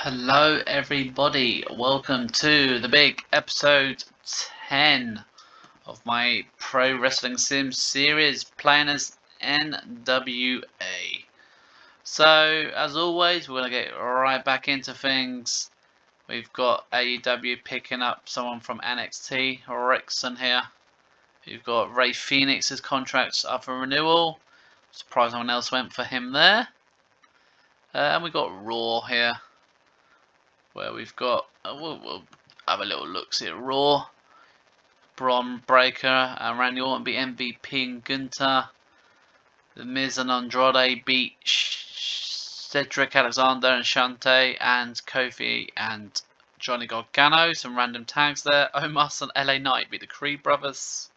Hello everybody, welcome to the big episode 10 of my Pro Wrestling Sim series playing as NWA. So as always we're going to get right back into things. We've got AEW picking up someone from NXT, Rickson here. We've got Ray Phoenix's contracts up for renewal. Surprised no one else went for him there. And we've got Raw here, where we've got, we'll have a little look see at Raw. Braun Breaker and Randy Orton beat MVP and Gunther. The Miz and Andrade beat Cedric Alexander and Shante, and Kofi and Johnny Gargano. Some random tags there. Omos and LA Knight beat the Creed brothers.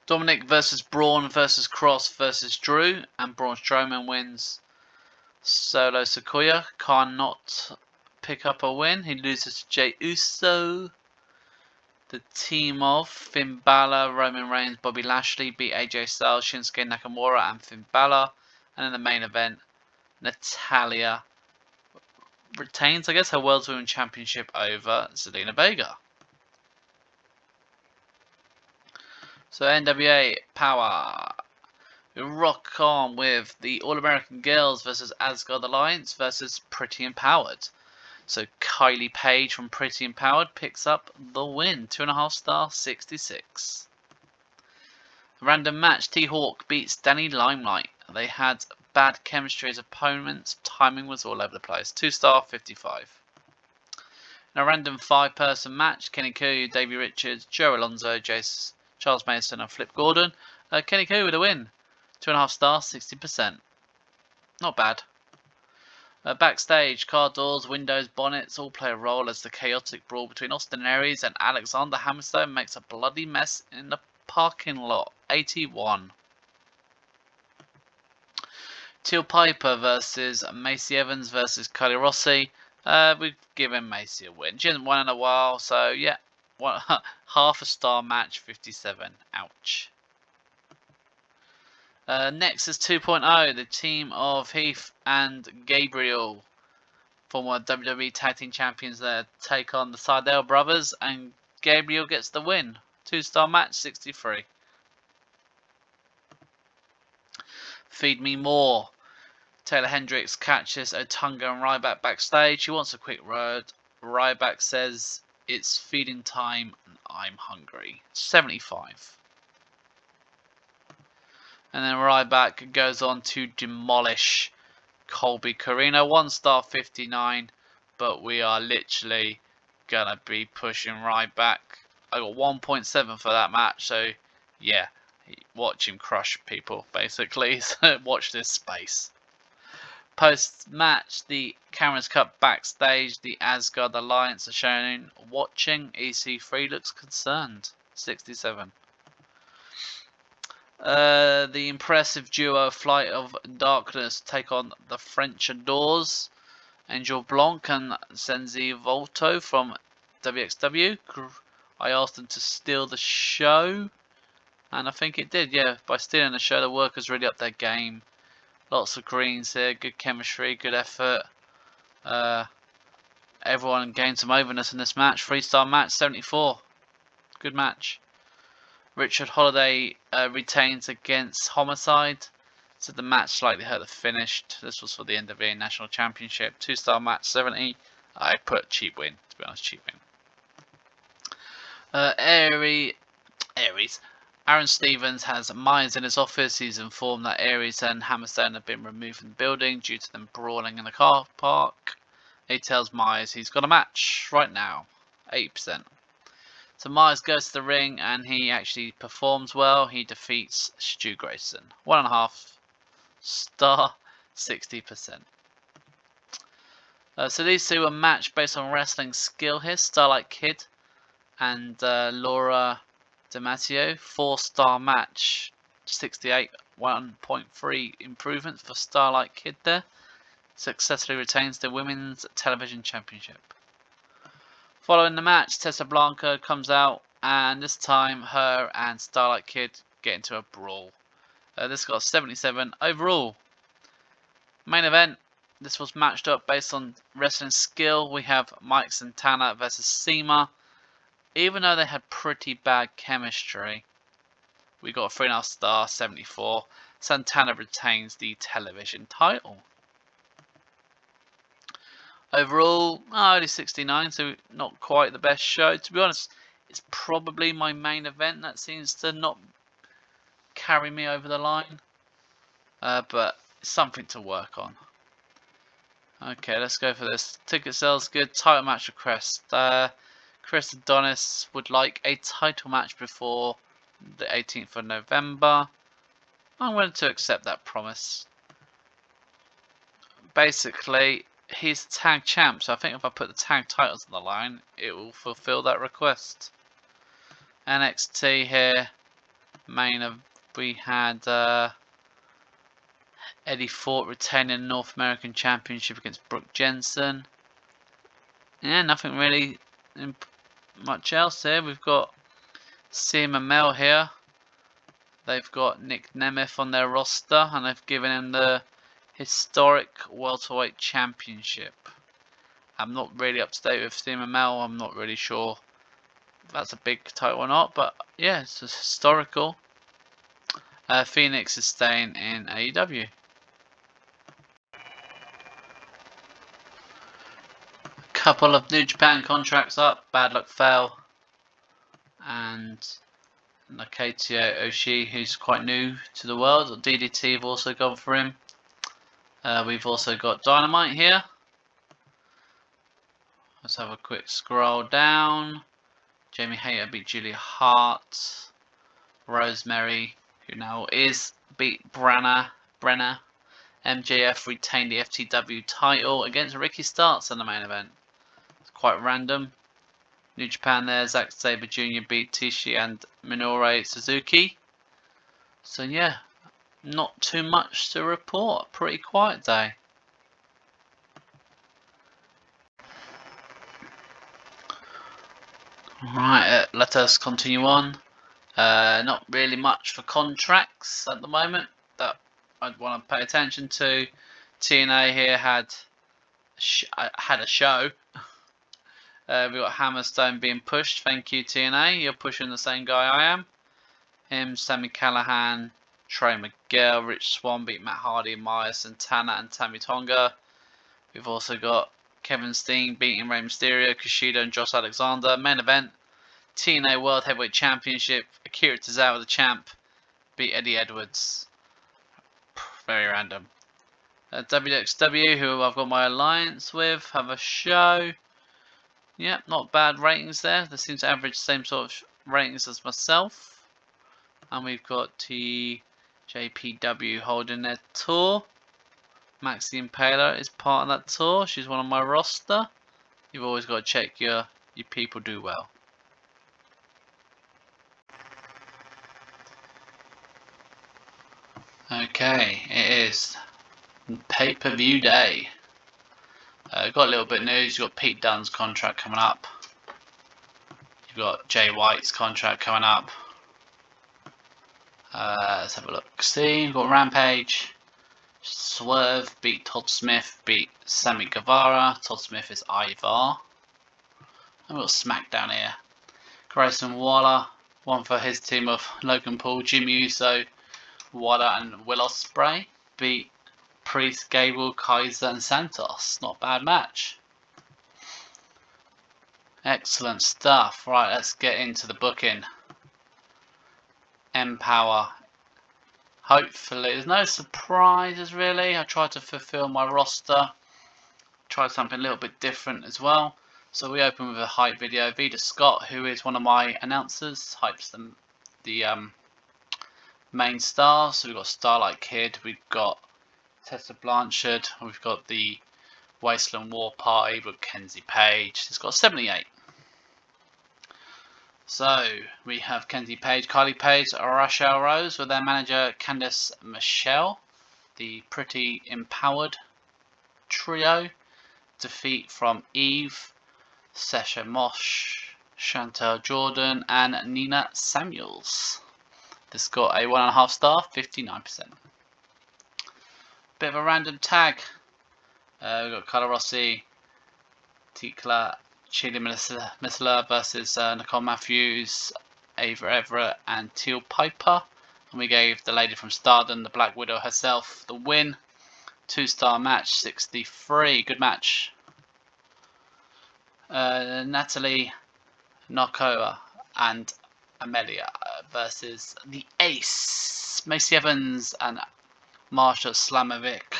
Dominic versus Braun versus Cross versus Drew, and Braun Strowman wins. Solo Sikoa cannot pick up a win. He loses to Jey Uso. The team of Finn Balor, Roman Reigns, Bobby Lashley beat AJ Styles, Shinsuke Nakamura and Finn Balor. And in the main event, Natalya retains, I guess, her World Women's Championship over Zelina Vega. So NWA Power. We rock on with the All-American Girls versus Asgard Alliance versus Pretty Empowered. So Kylie Page from Pretty Empowered picks up the win. 2.5 star, 66. Random match, T-Hawk beats Danny Limelight. They had bad chemistry as opponents. Timing was all over the place. 2 star, 55. In a random 5-person match, Kenny Koo, Davey Richards, Joe Alonzo, Charles Mason and Flip Gordon. Kenny Koo with a win. 2.5 stars, 60%. Not bad. Backstage, car doors, windows, bonnets all play a role as the chaotic brawl between Austin Aries and Alexander Hammerstone makes a bloody mess in the parking lot. 81. Teal Piper versus Macy Evans versus Carly Rossi. We've given Macy a win. She hasn't won in a while, so yeah. Half a star match, 57. Ouch. Nexus 2.0, the team of Heath and Gabriel, former WWE Tag Team Champions there, take on the Sardell brothers, and Gabriel gets the win. 2-star match, 63. Feed Me More. Taylor Hendricks catches Otunga and Ryback backstage. He wants a quick word. Ryback says, "It's feeding time and I'm hungry." 75. And then Ryback goes on to demolish Colby Corino. 1 star, 59. But we are literally going to be pushing Ryback. I got 1.7 for that match. So, yeah. Watch him crush people, basically. So, watch this space. Post-match, the cameras cut backstage. The Asgard Alliance are shown watching. EC3 looks concerned. 67. The impressive duo Flight of Darkness take on the French Adores. Angel Blanc and Senzi Volto from WXW. I asked them to steal the show, and I think it did, yeah. By stealing the show, the workers really upped their game. Lots of greens here, good chemistry, good effort. Everyone gained some overness in this match. 3-star match, 74. Good match. Richard Holiday retains against Homicide. So the match slightly hurt the finish. This was for the NWA National Championship. 2-star match, 70. I put cheap win, to be honest, cheap win. Aries. Aaron Stevens has Myers in his office. He's informed that Aries and Hammerstone have been removed from the building due to them brawling in the car park. He tells Myers he's got a match right now. 8%. So Myers goes to the ring and he actually performs well. He defeats Stu Grayson. 1.5 star, 60%. So these two are matched based on wrestling skill here. Starlight Kid and Laura DiMatteo. 4-star match, 68. 1.3 improvements for Starlight Kid there. Successfully retains the Women's Television Championship. Following the match, Tessa Blanca comes out, and this time her and Starlight Kid get into a brawl. This got 77 overall. Main event, this was matched up based on wrestling skill. We have Mike Santana versus Seema. Even though they had pretty bad chemistry, we got a 3.5 star, 74. Santana retains the television title. Overall, only 69, so not quite the best show. To be honest, it's probably my main event that seems to not carry me over the line. But it's something to work on. Okay, let's go for this. Ticket sales good. Title match request. Chris Adonis would like a title match before the 18th of November. I'm willing to accept that promise. Basically, he's tag champ, so I think if I put the tag titles on the line, it will fulfill that request. NXT here. We had Eddie Fort retaining the North American Championship against Brooke Jensen. Yeah, nothing really much else here. We've got Seema Mel here. They've got Nick Nemeth on their roster, and they've given him the historic welterweight championship. I'm not really up to date with Seema Mel. I'm not really sure if that's a big title or not, but yeah, it's historical. Phoenix is staying in AEW. Couple of New Japan contracts up. Bad Luck Fale and Nakatio Oshii, who's quite new to the world. DDT have also gone for him. We've also got Dynamite here. Let's have a quick scroll down. Jamie Hayter beat Julia Hart. Rosemary, who now is, beat Brenna. MJF retained the FTW title against Ricky Starks in the main event. It's quite random. New Japan there, Zack Sabre Jr. beat Tishi and Minoru Suzuki. So yeah, not too much to report. Pretty quiet day. Right, let us continue on. Not really much for contracts at the moment that I'd want to pay attention to. TNA here had a show. We got Hammerstone being pushed. Thank you, TNA. You're pushing the same guy I am. Him, Sami Callihan, Trey Miguel, Rich Swann beat Matt Hardy, Maya Santana, and Tammy Tonga. We've also got Kevin Steen beating Rey Mysterio, Kushida, and Josh Alexander. Main event, TNA World Heavyweight Championship. Akira Tozawa, the champ, beat Eddie Edwards. Very random. WXW, who I've got my alliance with, have a show. Yep, not bad ratings there. They seem to average the same sort of ratings as myself. And we've got TJPW holding their tour. Maxi Impaler is part of that tour. She's one of my roster. You've always got to check your people do well. Okay, it is pay-per-view day. Got a little bit of news. You've got Pete Dunne's contract coming up. You've got Jay White's contract coming up. Let's have a look. See, you've got Rampage. Swerve beat Todd Smith, beat Sammy Guevara. Todd Smith is Ivar. And we've got SmackDown here. Grayson Waller, one for his team of Logan Paul, Jimmy Uso, Waller, and Will Ospreay. Beat Priest, Gable, Kaiser, and Santos. Not a bad match. Excellent stuff. Right, let's get into the booking. Empowerr. Hopefully, there's no surprises really. I tried to fulfill my roster. Tried something a little bit different as well. So we open with a hype video. Vita Scott, who is one of my announcers, hypes the main stars. So we've got Starlight Kid, we've got Tessa Blanchard, we've got the Wasteland War Party with Kenzie Page. It's got 78. So we have Kenzie Page, Kylie Page, Rachel Rose with their manager Candice Michelle, the Pretty Empowered trio. Defeat from Eve, Sasha Mosh, Chantel Jordan, and Nina Samuels. This got a 1.5 star, 59%. Bit of a random tag. We've got Carla Rossi, Tikla Chili Misler versus Nicole Matthews, Ava Everett, and Teal Piper. And we gave the lady from Stardom, the Black Widow herself, the win. 2-star match, 63. Good match. Natalie Nokoa and Amelia versus the Ace, Macy Evans and Marsha Slamovic.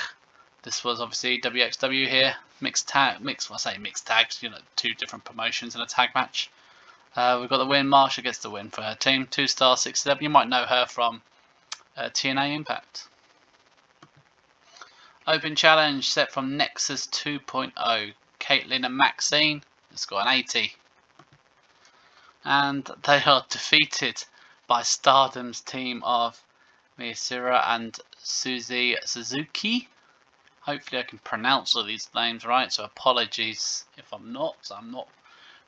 This was obviously WXW here, mixed tags, you know, 2 different promotions in a tag match. We've got the win. Marsha gets the win for her team. 2-star, 67. You might know her from TNA Impact. Open challenge set from Nexus 2.0. Caitlin and Maxine. It's got an 80. And they are defeated by Stardom's team of Miyasura and Susie Suzuki. Hopefully I can pronounce all these names right, so apologies if I'm not. I'm not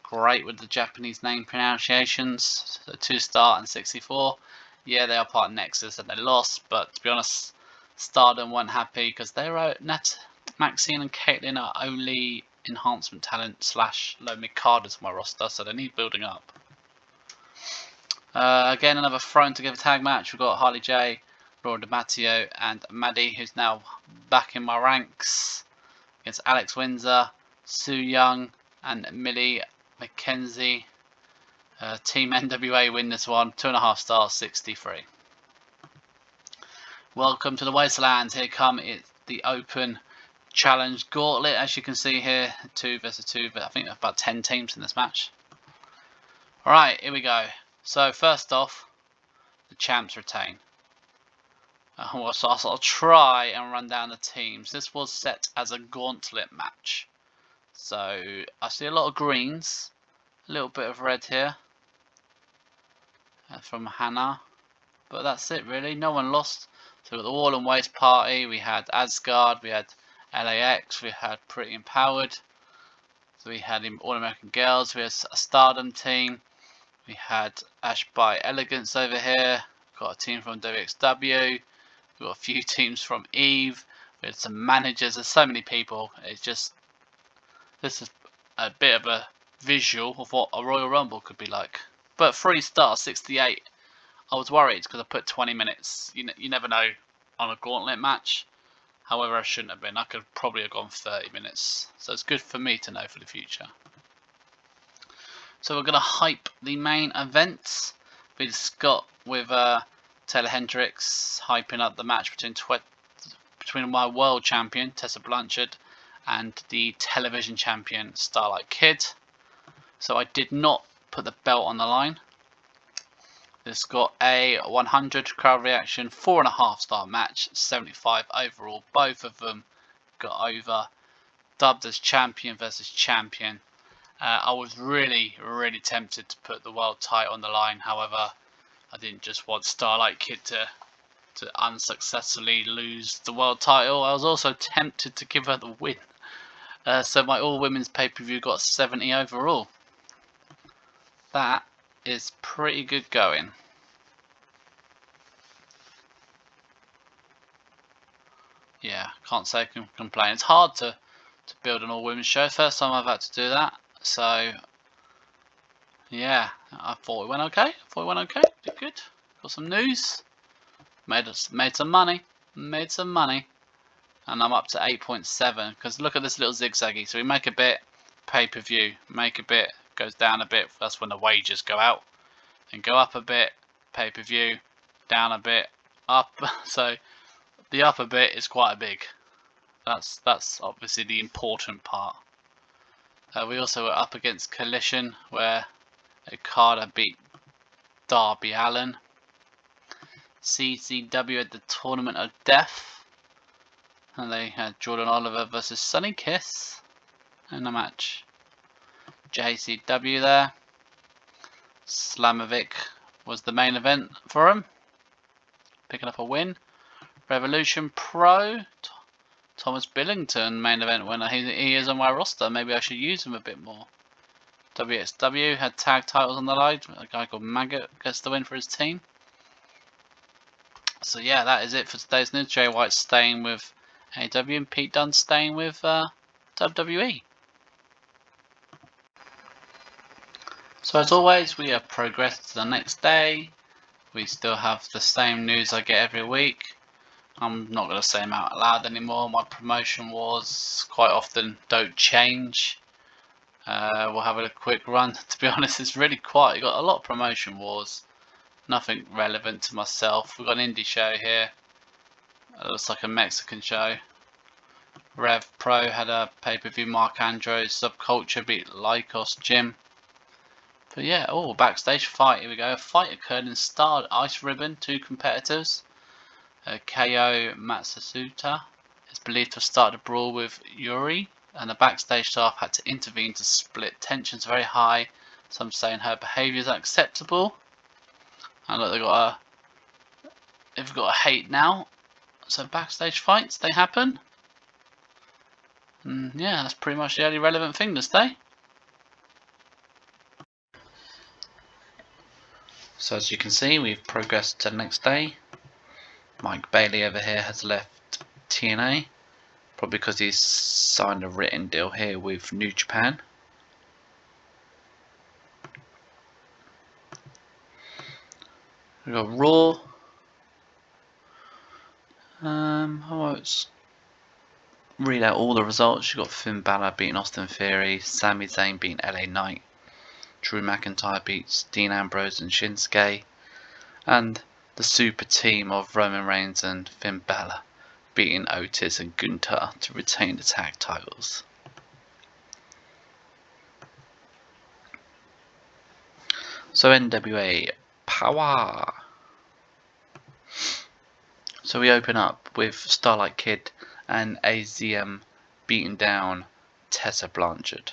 great with the Japanese name pronunciations. So 2-star and 64. Yeah, they are part of Nexus and they lost, but to be honest, Stardom weren't happy because they were Maxine and Caitlin are only enhancement talent / low mid carders on my roster, so they need building up. Again, another thrown together tag match. We've got Harley J, Laura DiMatteo, and Maddie, who's now back in my ranks, against Alex Windsor, Sue Young, and Millie McKenzie. Team NWA win this one, 2.5 stars, 63. Welcome to the Wasteland. Here come the Open Challenge Gauntlet. As you can see here, 2 versus 2, but I think there's about 10 teams in this match. Alright, here we go. So first off, the champs retain. So I'll try and run down the teams. This was set as a gauntlet match. So I see a lot of greens, a little bit of red here from Hannah, but that's it really. No one lost. So we've got the Wall and Waste Party, we had Asgard, we had LAX, we had Pretty Empowered, so we had All American Girls, we had a Stardom team, we had Ash by Elegance over here, got a team from WXW, we've got a few teams from Eve, we had some managers, there's so many people. It's just, this is a bit of a visual of what a Royal Rumble could be like. But 3-star, 68. I was worried because I put 20 minutes. You never know on a gauntlet match. However, I shouldn't have been. I could probably have gone 30 minutes. So it's good for me to know for the future. So we're going to hype the main events. We've got with Taylor Hendricks hyping up the match between my world champion, Tessa Blanchard, and the television champion, Starlight Kid. So I did not put the belt on the line. This got a 100 crowd reaction, 4.5-star match, 75 overall. Both of them got over. Dubbed as champion versus champion. I was really tempted to put the world title on the line. However, I didn't just want Starlight Kid to unsuccessfully lose the world title. I was also tempted to give her the win. So my all women's pay-per-view got 70 overall. That is pretty good going. Yeah, can't say I can complain. It's hard to build an all-women's show. First time I've had to do that. So, yeah, I thought it went okay. Did good. Got some news. Made some money. And I'm up to 8.7. Because look at this little zigzaggy. So we make a bit, pay-per-view. Make a bit, goes down a bit. That's when the wages go out. And go up a bit, pay-per-view. Down a bit, up. So the upper bit is quite big. That's obviously the important part. We also were up against Collision, where Okada beat Darby Allin. CCW at the Tournament of Death, and they had Jordan Oliver versus Sonny Kiss in the match. JCW there. Slamovic was the main event for him, picking up a win. Revolution Pro, Thomas Billington main event winner. He is on my roster. Maybe I should use him a bit more. WXW had tag titles on the line. A guy called Maggot gets the win for his team. So yeah, that is it for today's news. Jay White staying with AEW and Pete Dunne staying with WWE. So as always, we have progressed to the next day. We still have the same news I get every week. I'm not going to say them out loud anymore. My promotion wars quite often don't change. We'll have a quick run. To be honest, it's really quiet. You've got a lot of promotion wars. Nothing relevant to myself. We've got an indie show here. It looks like a Mexican show. Rev Pro had a pay-per-view. Mark Andrews. Subculture beat Lycos Gym. But yeah, oh, backstage fight. Here we go. A fight occurred in Starred Ice Ribbon. Two competitors. KO Matsusuta is believed to have started a brawl with Yuri, and the backstage staff had to intervene to split tensions very high. Some saying her behaviour is unacceptable. And look, they've got a hate now. So backstage fights, they happen. And yeah, that's pretty much the only relevant thing this day. So as you can see, we've progressed to the next day. Mike Bailey over here has left TNA, probably because he's signed a written deal here with New Japan. We've got Raw. I won't read out all the results. You've got Finn Balor beating Austin Theory, Sami Zayn beating LA Knight, Drew McIntyre beats Dean Ambrose and Shinsuke, and the super team of Roman Reigns and Finn Balor beating Otis and Gunther to retain the tag titles. So NWA Empowerr. So we open up with Starlight Kid and AZM beating down Tessa Blanchard.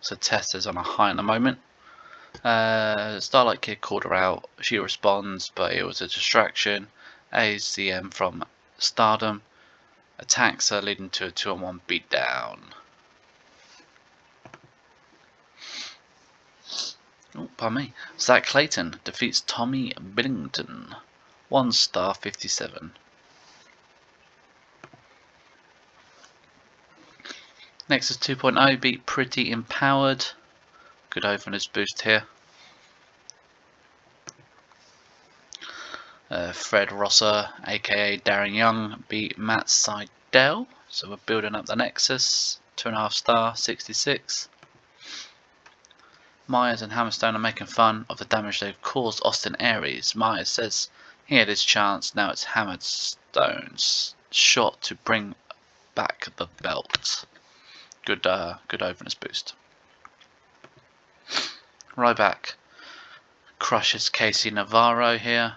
So Tessa's on a high at the moment. Starlight Kid called her out. She responds, but it was a distraction. AZM from Stardom attacks her, leading to a 2-on-1 beatdown. Oh, pardon me. Zach Clayton defeats Tommy Billington. 1 star 57. Nexus 2.0 beat Pretty Empowered. Good openers boost here. Fred Rosser, aka Darren Young, beat Matt Sydal. So we're building up the Nexus. 2.5 star 66. Myers and Hammerstone are making fun of the damage they've caused Austin Aries. Myers says he had his chance, now it's Hammerstone's shot to bring back the belt. Good openers boost. Ryback crushes Casey Navarro here.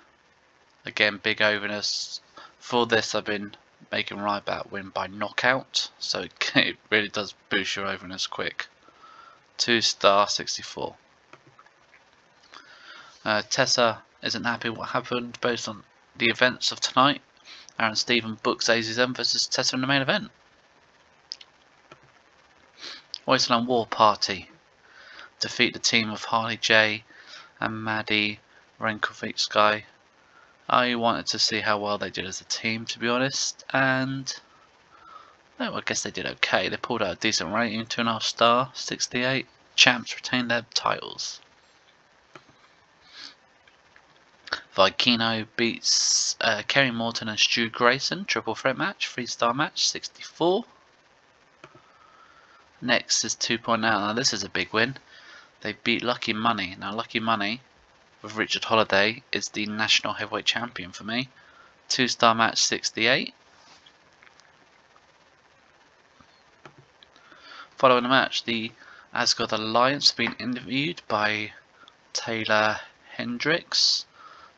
Again, big openers. For this, I've been making Ryback win by knockout, so it really does boost your openers quick. 2 star 64. Tessa isn't happy what happened based on the events of tonight. Aaron Stephen books AZM versus Tessa in the main event. Wasteland War Party defeat the team of Harley J and Maddie Renkovitsky. I wanted to see how well they did as a team, to be honest, and no, I guess they did okay. They pulled out a decent rating, 2.5 star 68. Champs retained their titles. Vikino beats Kerry Morton and Stu Grayson, triple threat match, 3 star match, 64. Next is 2.0. Now this is a big win. They beat Lucky Money. Now Lucky Money with Richard Holiday is the national heavyweight champion for me. 2 star match, 68. Following the match, the Asgard Alliance have been interviewed by Taylor Hendricks.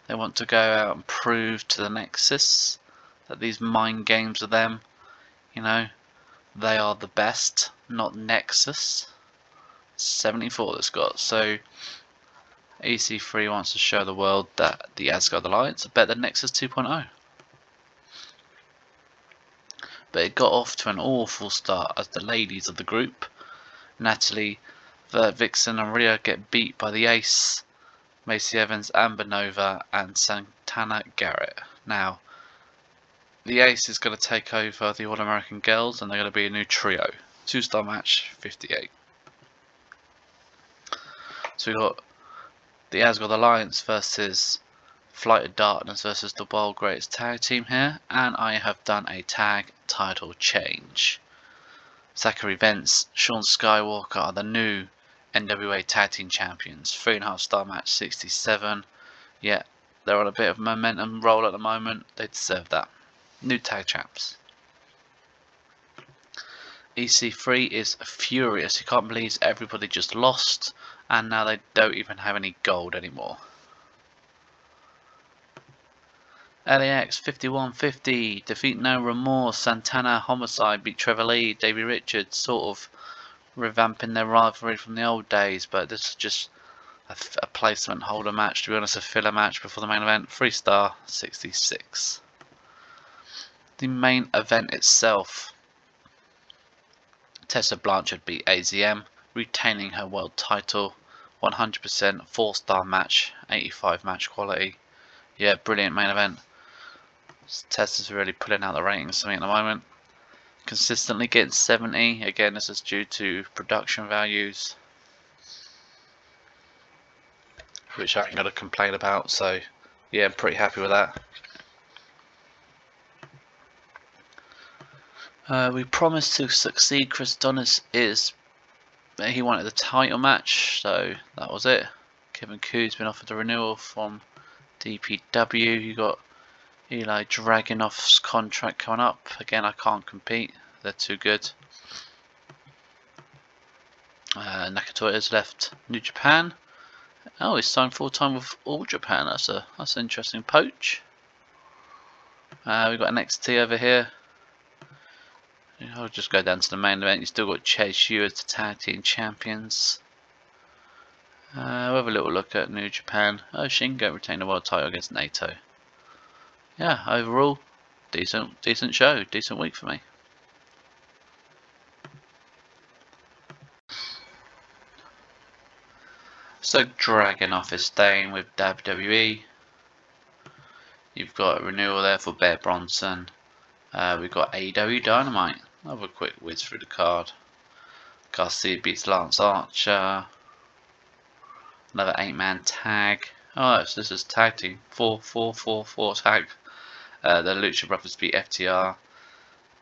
They want to go out and prove to the Nexus that these mind games of them, you know, they are the best, not Nexus. 74 that's got. So EC3 wants to show the world that the Asgard Alliance are better than Nexus 2.0. But it got off to an awful start as the ladies of the group, Natalie, Vixen and Rhea, get beat by the Ace, Macy Evans, Amber Nova and Santana Garrett. Now, the Ace is going to take over the All American Girls, and they're going to be a new trio. 2-star match, 58. So we got the Asgard Alliance versus Flight of Darkness versus the World Greatest Tag Team here, and I have done a tag title change. Zachary Vance, Sean Skywalker are the new NWA Tag Team Champions. 3.5-star match, 67. Yeah, they're on a bit of momentum roll at the moment. They deserve that. New tag champs. EC3 is furious. He can't believe everybody just lost, and now they don't even have any gold anymore. LAX 5150, defeat No Remorse, Santana Homicide beat Trevor Lee, Davey Richards, sort of revamping their rivalry from the old days, but this is just a placement holder match, to be honest, a filler match before the main event. 3-star, 66. The main event itself, Tessa Blanchard beat AZM, retaining her world title. 100% 4-star match, 85 match quality. Yeah, brilliant main event. Tessa's really pulling out the ratings for me at the moment. Consistently getting 70. Again, this is due to production values, which I ain't got to complain about. So, yeah, I'm pretty happy with that. We promised to succeed Chris Donis. He wanted the title match, so that was it. Kevin Koo's been offered a renewal from DPW. You got Eli Dragunov's contract coming up. Again, I can't compete. They're too good. Nakatoya's left New Japan. Oh, he's signed full time with All Japan. That's an interesting poach. We've got NXT over here. I'll just go down to the main event. You still got Chase U as the tag team champions. We'll have a little look at New Japan. Oh, Shingo retained the world title against Naito. Yeah, overall, decent show, decent week for me. So Dragunov is staying with WWE. You've got a renewal there for Bear Bronson. We've got AEW Dynamite. I'll have a quick whiz through the card. Garcia beats Lance Archer. Another 8-man tag. Oh, so this is tag team. 4 tag. The Lucha Brothers beat FTR.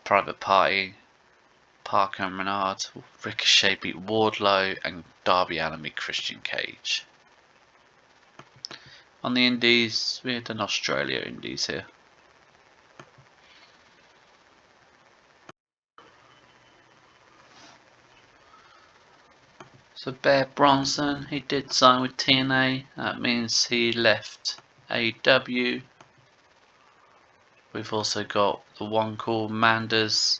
Private Party. Parker and Menard. Ricochet beat Wardlow. And Darby Allin beat Christian Cage. On the indies, we had an Australia indies here. So Bear Bronson, he did sign with TNA. That means he left AEW. We've also got the one called Manders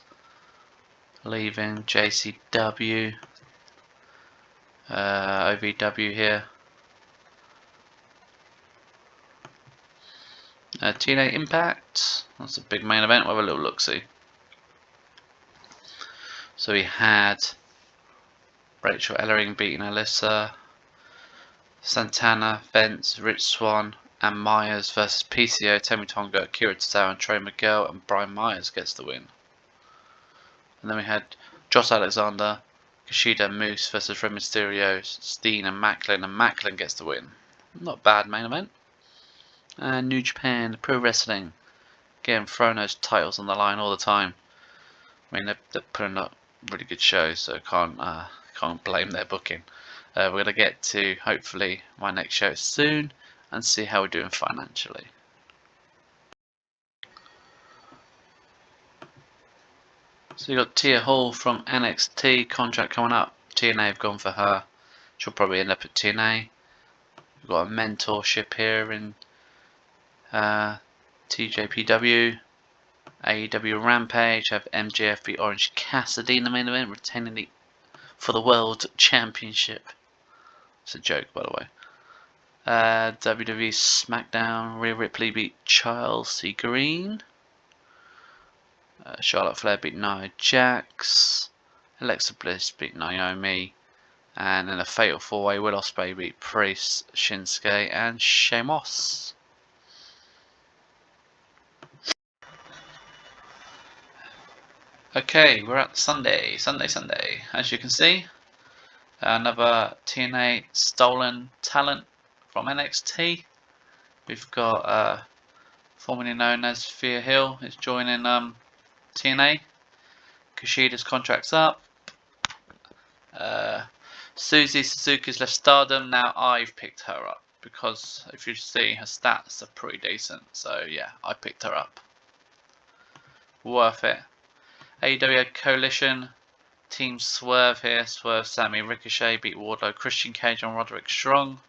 leaving JCW. OVW here. TNA Impact. That's a big main event. We'll have a little look-see. So we had Rachel Ellering beating Alyssa. Santana, Vince, Rich Swann, and Myers versus PCO, Temi Tonga, Akira Tozawa, and Trey Miguel, and Brian Myers gets the win. And then we had Josh Alexander, Kushida, Moose versus Rey Mysterio, Steen, and Macklin gets the win. Not bad main event. And New Japan Pro Wrestling, again throwing those titles on the line all the time. I mean, they're putting up really good shows, so can't blame their booking. We're going to get to, hopefully, my next show soon and see how we're doing financially. So you got Tia Hall from NXT, contract coming up. TNA have gone for her. She'll probably end up at TNA. We've got a mentorship here in TJPW. AEW Rampage have MJF beat Orange Cassidy in the main event, retaining for the World Championship. It's a joke, by the way. WWE SmackDown, Rhea Ripley beat Chelsea Green. Charlotte Flair beat Nia Jax. Alexa Bliss beat Naomi. And in a fatal 4-way, Will Ospreay beat Priest, Shinsuke, and Sheamus. Okay, we're at Sunday. As you can see, another TNA stolen talent from NXT. We've got formerly known as Thea Hill is joining TNA. Kushida's contract's up. Susie Suzuki's left Stardom. Now I've picked her up because if you see her stats are pretty decent. So yeah, I picked her up. Worth it. AEW Coalition. Team Swerve here. Swerve, Sammy, Ricochet beat Wardlow, Christian Cage and Roderick Strong.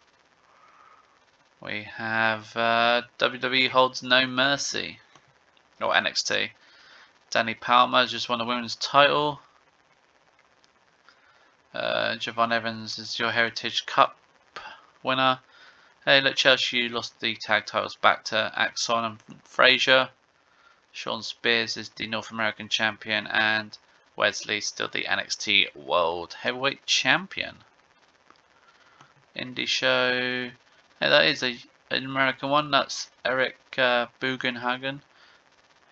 We have WWE holds no mercy. Or NXT. Danny Palmer just won the women's title. Javon Evans is your Heritage Cup winner. Hey, look, Chelsea lost the tag titles back to Axon and Frazier. Sean Spears is the North American champion, and Wesley still the NXT World Heavyweight Champion. Indie show. Hey, that is an American one. That's Eric Bugenhagen.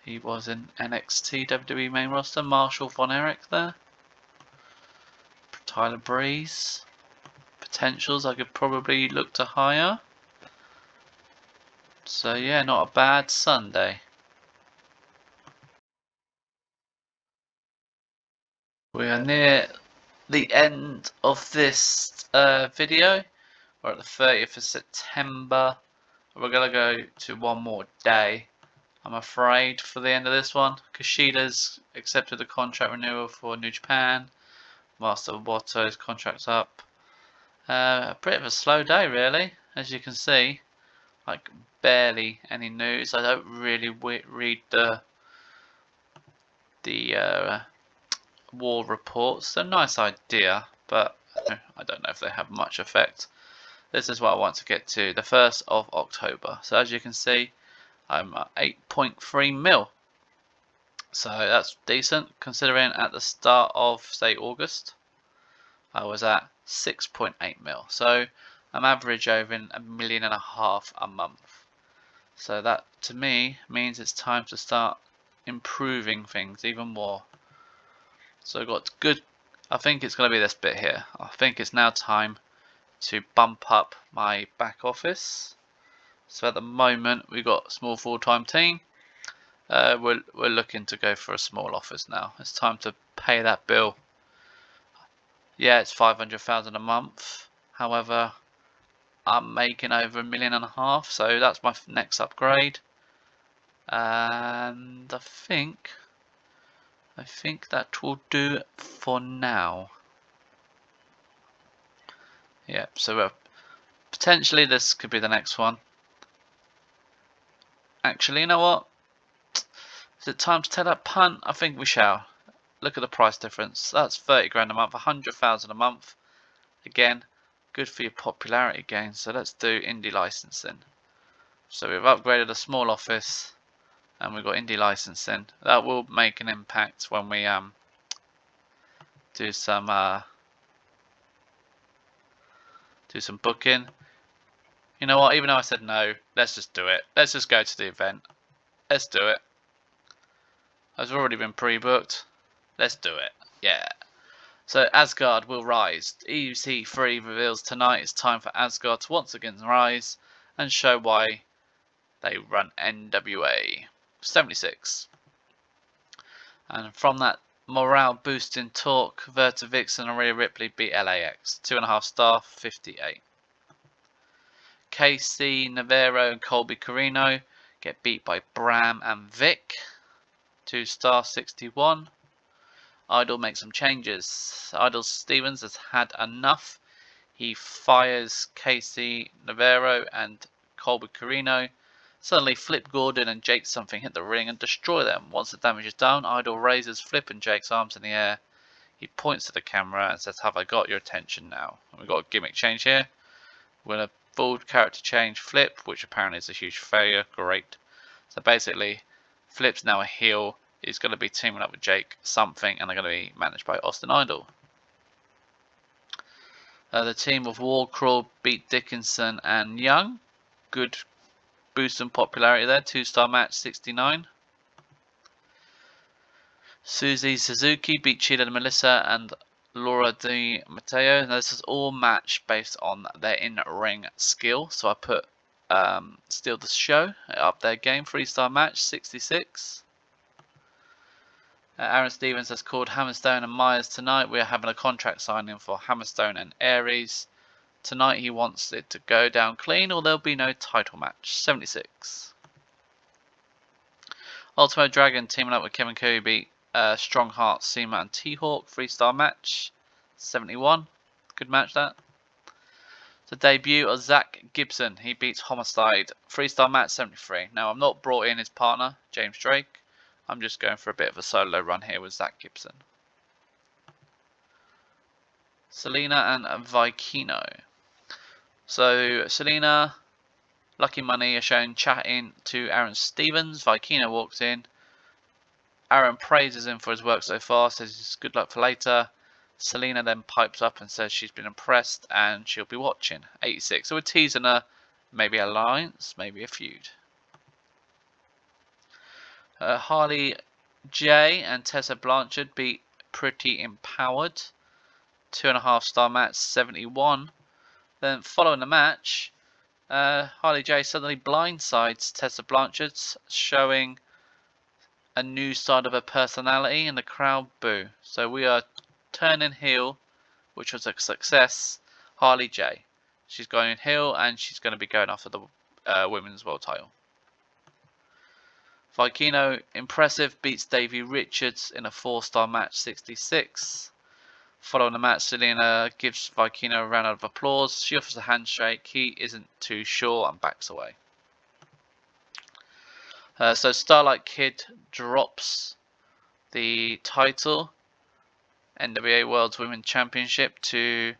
He was in NXT WWE main roster. Marshall Von Erich there. Tyler Breeze. Potentials I could probably look to hire. So yeah, not a bad Sunday. We are near the end of this video. We're at the 30th of September. We're going to go to one more day, I'm afraid, for the end of this one. Kushida's accepted the contract renewal for New Japan. Master Wato's contract's up. A bit of a slow day, really, as you can see. Like, barely any news. I don't really read the war reports. They're a nice idea, but I don't know if they have much effect. This is what I want to get to, the 1st of October. So as you can see, I'm at 8.3 mil. So that's decent, considering at the start of, say, August, I was at 6.8 mil. So I'm averaging $1.5 million a month. So that, to me, means it's time to start improving things even more. So I've got good, I think it's going to be this bit here. I think it's now time to bump up my back office. So at the moment we've got a small full-time team. We're looking to go for a small office now. It's time to pay that bill. Yeah, it's 500,000 a month. However, I'm making over $1.5 million, so that's my next upgrade. And I think that will do it for now. Yeah, so potentially this could be the next one. Actually, you know what? Is it time to take that punt? I think we shall. Look at the price difference. That's 30 grand a month, 100,000 a month. Again, good for your popularity gain. So let's do indie licensing. So we've upgraded a small office, and we've got indie licensing. That will make an impact when we do some booking. You know what? Even though I said no, let's just do it. Let's just go to the event. Let's do it. I've already been pre-booked. Let's do it. Yeah. So Asgard will rise. EC3 reveals tonight it's time for Asgard to once again rise and show why they run NWA 76. And from that morale boosting talk, Verta Vixen and Rhea Ripley beat LAX. 2.5 star, 58. KC Navarro and Colby Corino get beat by Bram and Vic. 2 star, 61. Idol makes some changes. Idol Stevens has had enough. He fires Casey Navarro and Colby Corino. Suddenly Flip Gordon and Jake Something hit the ring and destroy them. Once the damage is done, Idol raises Flip and Jake's arms in the air. He points to the camera and says, "Have I got your attention now?" And we've got a gimmick change here. We're going to full character change Flip, which apparently is a huge failure. Great. So basically, Flip's now a heel. He's going to be teaming up with Jake Something, and they're going to be managed by Austin Idol. The team of Warcrawl beat Dickinson and Young. Good boost in popularity there. 2 star match, 69. Susie Suzuki beat Sheila Melissa and Laura Di Matteo. Now, this is all match based on their in-ring skill. So I put Steal the Show up their game, 3-star match, 66. Aaron Stevens has called Hammerstone and Myers tonight. We are having a contract signing for Hammerstone and Aries. Tonight he wants it to go down clean or there'll be no title match, 76. Ultimo Dragon teaming up with Kevin Cody beat Strongheart, Seema and T-Hawk, 3-star match, 71. Good match that. The debut of Zach Gibson. He beats Homicide, 3-star match, 73. Now I'm not brought in his partner, James Drake. I'm just going for a bit of a solo run here with Zach Gibson. Selena and Vikino. So Selena, Lucky Money are shown chatting to Aaron Stevens. Vikino walks in. Aaron praises him for his work so far, says good luck for later. Selena then pipes up and says she's been impressed and she'll be watching. 86. So we're teasing her, maybe alliance, maybe a feud. Harley J and Tessa Blanchard beat Pretty Empowered. 2.5-star match, 71. Then following the match, Harley J suddenly blindsides Tessa Blanchard, showing a new side of her personality, and the crowd boo. So we are turning heel, which was a success. Harley J. She's going heel and she's going to be going after the women's world title. Vikino, impressive, beats Davey Richards in a 4-star match, 66. Following the match, Selena gives Vikino a round of applause. She offers a handshake. He isn't too sure and backs away. So Starlight Kid drops the title, NWA World's Women's Championship, to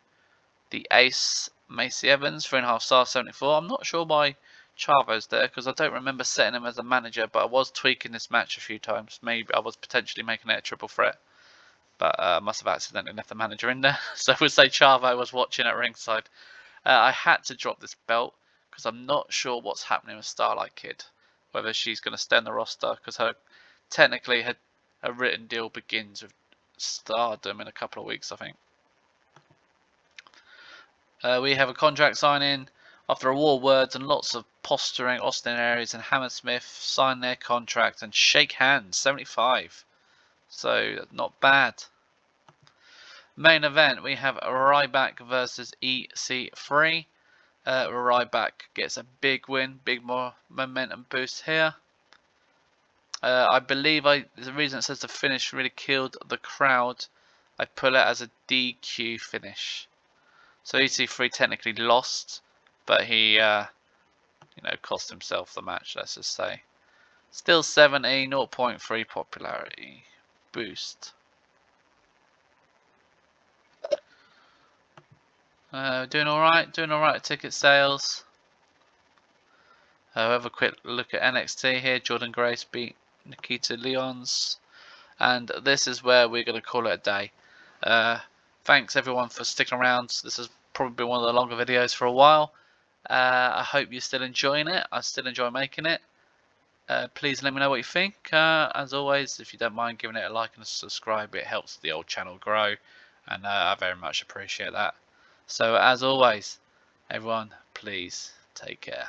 the Ace Macy Evans, 3.5 stars, 74. I'm not sure why Chavo's there because I don't remember setting him as a manager, but I was tweaking this match a few times. Maybe I was potentially making it a triple threat, but I must have accidentally left the manager in there. So we'll say Chavo was watching at ringside. I had to drop this belt because I'm not sure what's happening with Starlight Kid. Whether she's going to stay on the roster because her written deal begins with Stardom in a couple of weeks, I think. We have a contract signing. After a war of words and lots of posturing, Austin Aries and Hammersmith sign their contract and shake hands, 75. So not bad. Main event, we have Ryback versus EC3. Ryback gets a big win, big more momentum boost here. I believe the reason it says the finish really killed the crowd, I put it as a DQ finish. So EC3 technically lost, but he cost himself the match, let's just say. Still 70, 0.3 popularity boost. Doing alright at ticket sales. Have a quick look at NXT here. Jordan Grace beat Nikita Lyons. And this is where we're going to call it a day. Thanks everyone for sticking around. This has probably been one of the longer videos for a while. I hope you're still enjoying it. I still enjoy making it. Please let me know what you think. As always, if you don't mind giving it a like and a subscribe, it helps the old channel grow. And I very much appreciate that. So as always, everyone, please take care.